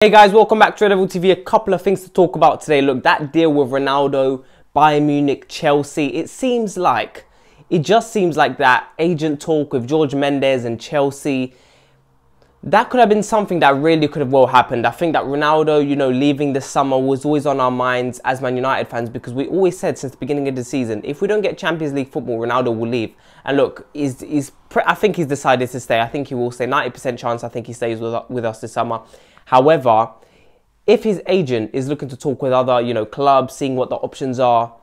Hey guys, welcome back to Red Devil TV. A couple of things to talk about today. Look, that deal with Ronaldo, Bayern Munich, Chelsea, it just seems like that agent talk with George Mendes and Chelsea, that could have been something that really could have well happened. I think that Ronaldo, leaving this summer was always on our minds as Man United fans, because we always said since the beginning of the season, if we don't get Champions League football, Ronaldo will leave. And look, I think he's decided to stay. I think he will stay. 90% chance I think he stays with us this summer. However, if his agent is looking to talk with other, clubs, seeing what the options are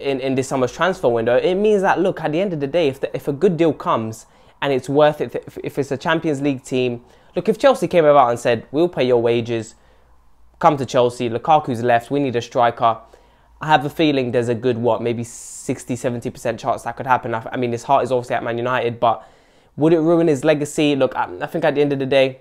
in this summer's transfer window, it means that, look, at the end of the day, if a good deal comes and it's worth it, if it's a Champions League team, look, if Chelsea came about and said, we'll pay your wages, come to Chelsea, Lukaku's left, we need a striker, I have a feeling there's a good, maybe 60-70% chance that could happen. I mean, his heart is obviously at Man United, but would it ruin his legacy? Look, I think at the end of the day,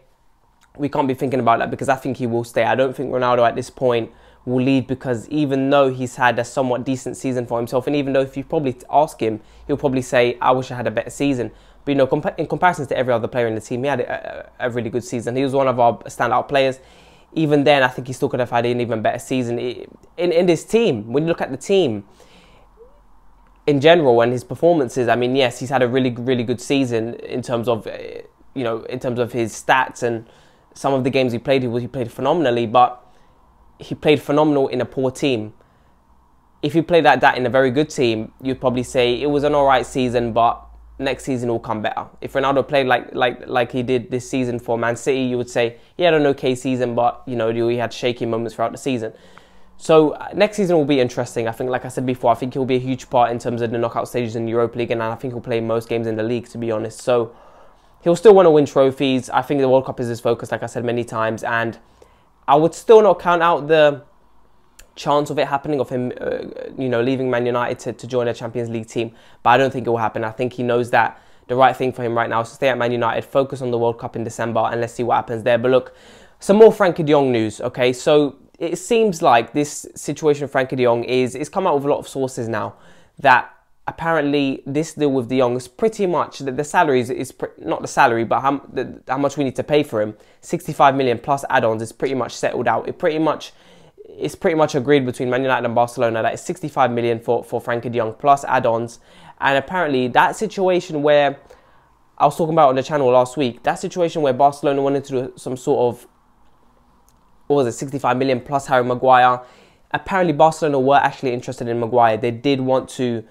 we can't be thinking about that, because I think he will stay. I don't think Ronaldo at this point will leave, because even though he's had a somewhat decent season for himself, and even though if you probably ask him, he'll probably say, I wish I had a better season. But, in comparison to every other player in the team, he had a really good season. He was one of our standout players. Even then, I think he still could have had an even better season. In this team, when you look at the team in general and his performances, I mean, yes, he's had a really, really good season in terms of, in terms of his stats and some of the games he played phenomenally, but he played phenomenal in a poor team. If he played like that in a very good team, you'd probably say it was an alright season, but next season will come better. If Ronaldo played like he did this season for Man City, you would say he had an okay season, but he had shaky moments throughout the season. So next season will be interesting. I think, like I said before, I think he'll be a huge part in terms of the knockout stages in the Europa League, and I think he'll play most games in the league, to be honest. So he'll still want to win trophies. I think the World Cup is his focus, like I said many times, and I would still not count out the chance of it happening, of him, leaving Man United to join a Champions League team. But I don't think it will happen. I think he knows that the right thing for him right now is to stay at Man United, focus on the World Cup in December, and let's see what happens there. But look, some more FRENKIE de Jong news, okay? So it seems like this situation of FRENKIE de Jong is come out with a lot of sources now that apparently this deal with de Jong is pretty much, the salary is not the salary, but how much we need to pay for him, 65 million plus add-ons, is pretty much settled out. It's pretty much agreed between Man Utd and Barcelona that it's 65 million for FRENKIE de Jong plus add-ons. And apparently that situation where I was talking about on the channel last week, that situation where Barcelona wanted to do some sort of, 65 million plus Harry Maguire, apparently Barcelona were actually interested in Maguire. They did want to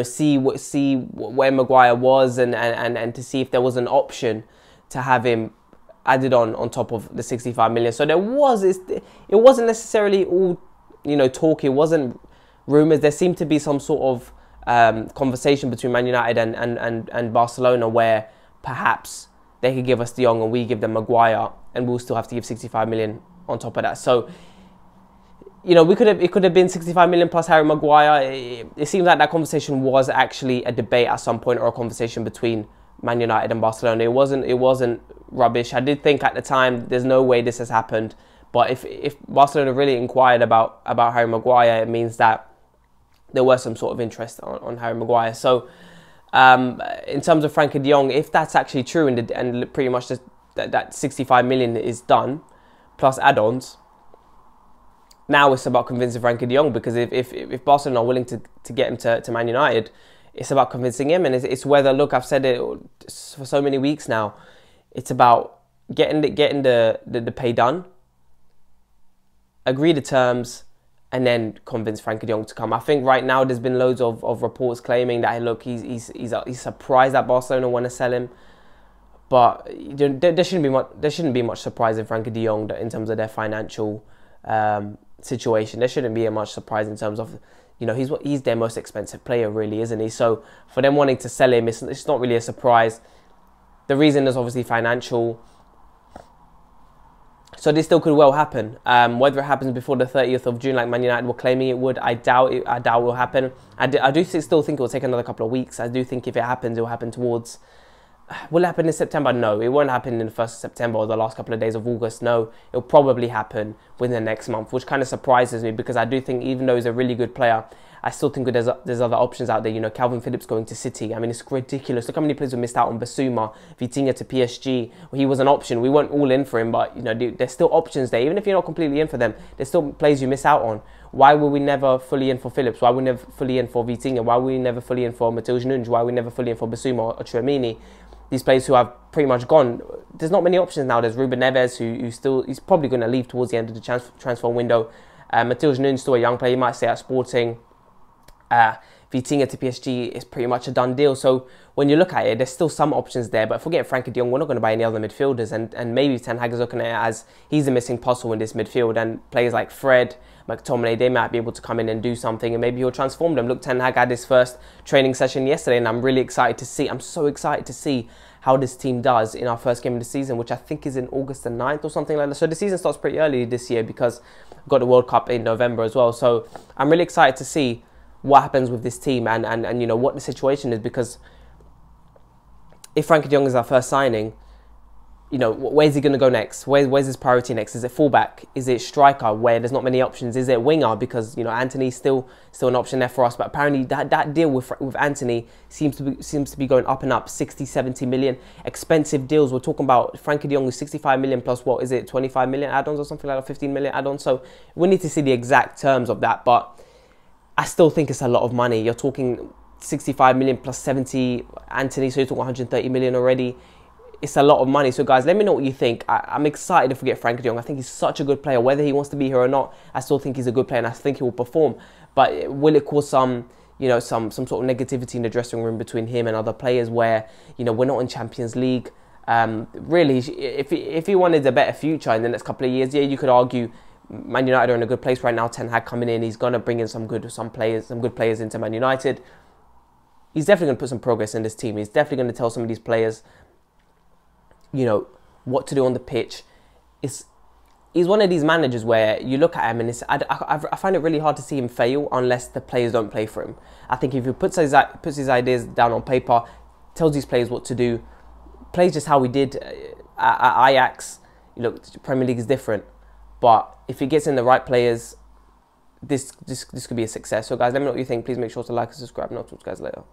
see where Maguire was and to see if there was an option to have him added on top of the 65 million. So it wasn't necessarily all, talk. It wasn't rumours. There seemed to be some sort of conversation between Man United and Barcelona where perhaps they could give us de Jong and we give them Maguire, and we'll still have to give 65 million on top of that. So it could have been 65 million plus Harry Maguire. It seems like that conversation was actually a debate at some point, or a conversation between Man United and Barcelona. It wasn't rubbish. I did think at the time there's no way this has happened, but if Barcelona really inquired about Harry Maguire, it means that there was some sort of interest on Harry Maguire. So in terms of FRENKIE de Jong, if that's actually true and pretty much that 65 million is done plus add-ons, now it's about convincing FRENKIE de Jong, because if Barcelona are willing to get him to Man United, it's about convincing him. And it's whether, look, I've said it for so many weeks now, it's about getting the pay done, agree the terms, and then convince FRENKIE de Jong to come. I think right now there's been loads of reports claiming that, look, he's surprised that Barcelona want to sell him. But there shouldn't be much surprise in FRENKIE de Jong in terms of their financial situation. There shouldn't be much surprise in terms of, he's their most expensive player, really, isn't he? So for them wanting to sell him, it's not really a surprise. The reason is obviously financial. So this still could well happen. Whether it happens before the 30th of June, like Man United were claiming it would, I doubt it. I doubt it will happen. I do still think it will take another couple of weeks. I do think if it happens, it will happen towards... Will it happen in September? No, it won't happen in the 1st of September or the last couple of days of August. No, it'll probably happen within the next month, which kind of surprises me, because I do think, even though he's a really good player, I still think there's other options out there. You know, Calvin Phillips going to City. I mean, it's ridiculous. Look how many players we missed out on. Basuma, Vitinha to PSG. He was an option. We weren't all in for him, but you know, there's still options there. Even if you're not completely in for them, there's still players you miss out on. Why were we never fully in for Phillips? Why were we never fully in for Vitinha? Why were we never fully in for Matheus Nunes? Why were we never fully in for Basuma or Tchouaméni? These players who have pretty much gone. There's not many options now. There's Ruben Neves, he's probably going to leave towards the end of the transfer window. Matheus Nunes, still a young player, he might stay at Sporting. Vitinha to PSG is pretty much a done deal. So when you look at it, there's still some options there. But if we get FRENKIE de Jong, we're not going to buy any other midfielders. And maybe Ten Hag is looking at it as he's a missing puzzle in this midfield. And players like Fred, McTominay, they might be able to come in and do something. And maybe he'll transform them. Look, Ten Hag had his first training session yesterday. And I'm really excited to see. I'm so excited to see how this team does in our first game of the season, which I think is in August the 9th or something like that. So the season starts pretty early this year because we've got the World Cup in November as well. So I'm really excited to see what happens with this team and you know what the situation is, because if FRENKIE de Jong is our first signing, you know, where's he going to go next? Where's his priority next? Is it fullback? Is it striker where there's not many options? Is it winger? Because, you know, Antony's still an option there for us. But apparently that deal with Antony seems to be going up and up, 60, 70 million. Expensive deals. We're talking about FRENKIE de Jong with 65 million plus what is it, 25 million add-ons or something like that, 15 million add-ons. So we need to see the exact terms of that. But I still think it's a lot of money. You're talking 65 million plus 70 Antony, so you're talking 130 million already. It's a lot of money. So guys, let me know what you think. I'm excited if we get FRENKIE de Jong. I think he's such a good player. Whether he wants to be here or not, I still think he's a good player and I think he will perform. But will it cause some sort of negativity in the dressing room between him and other players where, you know, we're not in Champions League? Really, if he wanted a better future in the next couple of years, yeah, you could argue Man United are in a good place right now. Ten Hag coming in, he's going to bring in some good players into Man United. He's definitely going to put some progress in this team. He's definitely going to tell some of these players, you know, what to do on the pitch. He's one of these managers where you look at him and I find it really hard to see him fail unless the players don't play for him. I think if he puts his ideas down on paper, tells these players what to do, plays just how we did at Ajax, you know, the Premier League is different. But if he gets in the right players, this could be a success. So guys, let me know what you think. Please make sure to like and subscribe, and I'll talk to you guys later.